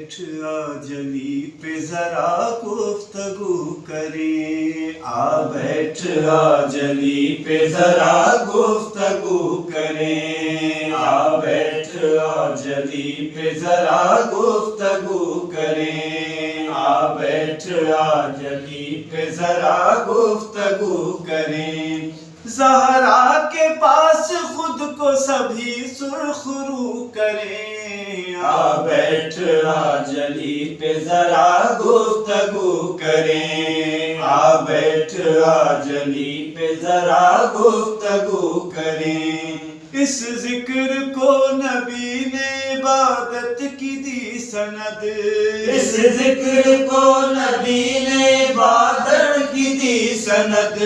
بیٹھ آجلی پہ ذرا گفتگو کریں، آ بیٹھ آجلی پہ ذرا گفتگو کریں، آ بیٹھ آجلی پہ ذرا گفتگو کریں، آ بیٹھ آجلی پہ ذرا گفتگو کریں۔ زہرا کے پاس خود کو سبھی سرخ رو کریں، آ بیٹھ آجلی پہ ذرا گفتگو کریں، آ بیٹھ آجلی پہ ذرا گفتگو کریں۔ اس ذکر کو نبی نے عبادت کی دی سند، اس ذکر کو نبی نے عبادت کی دی سند،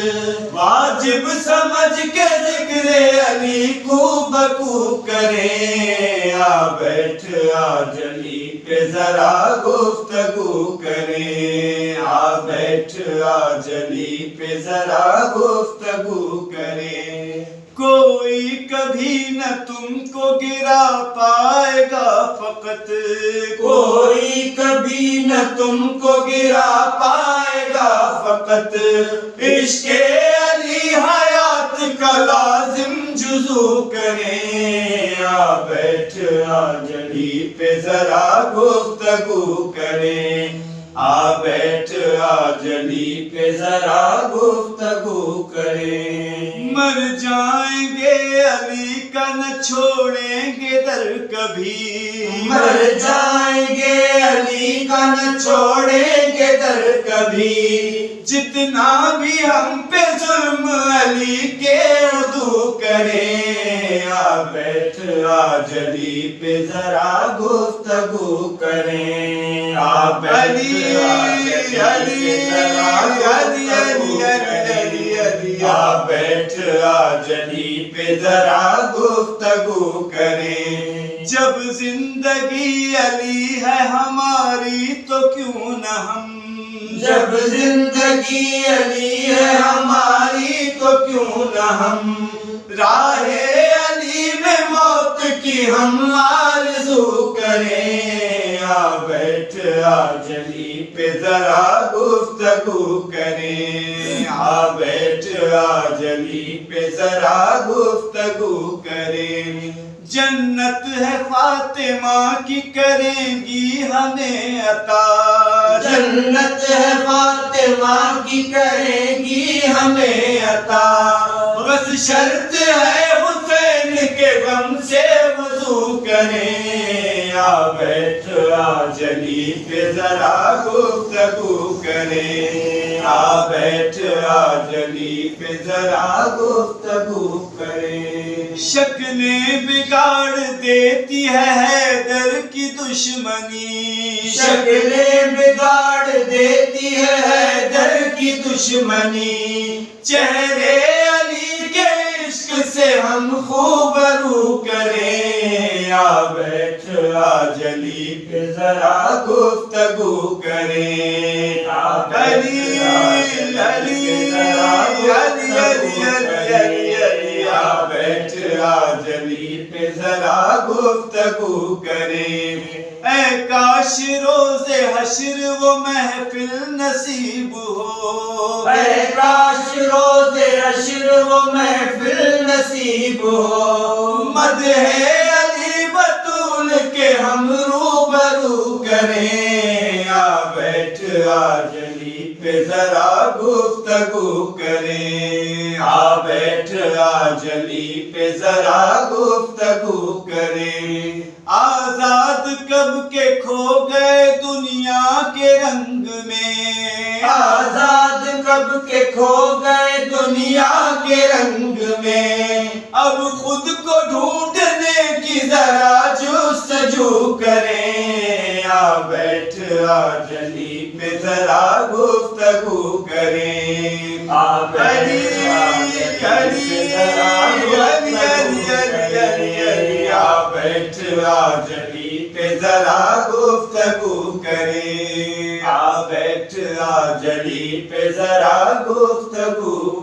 واجب سمجھ کے ذکر علی کو بکو کریں، آ بیٹھ آجلی پہ ذرا گفتگو کریں، آ بیٹھ آجلی پہ ذرا گفتگو کریں۔ کوئی کبھی نہ تم کو گرا پائے گا فقط، کوئی کبھی نہ تم کو گرا پائے گا فقط، عشق علی حیات کا لازم جزو کریں، آ بیٹھ آجلی پہ ذرا گفتگو کریں، آ بیٹھ آجلی پہ ذرا گفتگو کریں۔ مر جائیں گے علی کا نہ چھوڑیں گے در کبھی، مر جائیں گے علی کا نہ چھوڑیں گے در کبھی، جتنا بھی ہم پہ ظلم علی کے عدو کریں، آ بیٹھ آجلی پہ ذرا گفتگو کریں، آ بیٹھ آ بیٹھ آجلی پہ ذرا گفتگو کریں۔ جب زندگی علی ہے ہماری تو کیوں نہ ہم، جب زندگی علی ہے ہماری تو کیوں نہ ہم، راہ علی میں موت کی ہم آرزو کریں، آ بیٹھ آجلی پہ ذرا گفتگو کریں، آ بیٹھ آجلی پہ ذرا گفتگو کریں۔ جنت ہے فاطمہ کی کریں گی ہمیں عطا، جنت ہے فاطمہ کی کریں گی ہمیں عطا، بس شرط ہے حسین کے غم سے وضو کریں، آ بیٹھ آجلی پہ ذرا گفتگو کریں، آ بیٹھ آجلی پہ ذرا گفتگو کریں۔ شکلیں بگاڑ دیتی ہے حیدر کی دشمنی، شکلیں بگاڑ دیتی ہے حیدر کی دشمنی، چہرے علی کے عشق سے ہم خوبرو کریں، آ بیٹھ آجلی پہ ذرا گفتگو کریں، آ علی آ بیٹھ آجلی پہ ذرا گفتگو کریں۔ اے کاش روز حشر وہ محفل نصیب ہو، اے کاش روز حشر وہ محفل نصیب ہو، مدح علی بطول کے ہم روبرو کریں، آ بیٹھ آجلی پہ ذرا گفتگو کریں، آ بیٹھ آجلی پہ ذرا گفتگو کریں۔ آزاد کب کے کھو گئے دنیا کے رنگ میں، آزاد کب کے کھو گئے دنیا کے رنگ میں، اب خود کو ڈھونڈنے کی ذرا جستجو کریں، آ بیٹھ آجلی پہ ذرا گفتگو کریں، آ بیٹھ بیٹھ آجلی پہ ذرا گفتگو کریں، آ بیٹھ آجلی پہ ذرا گفتگو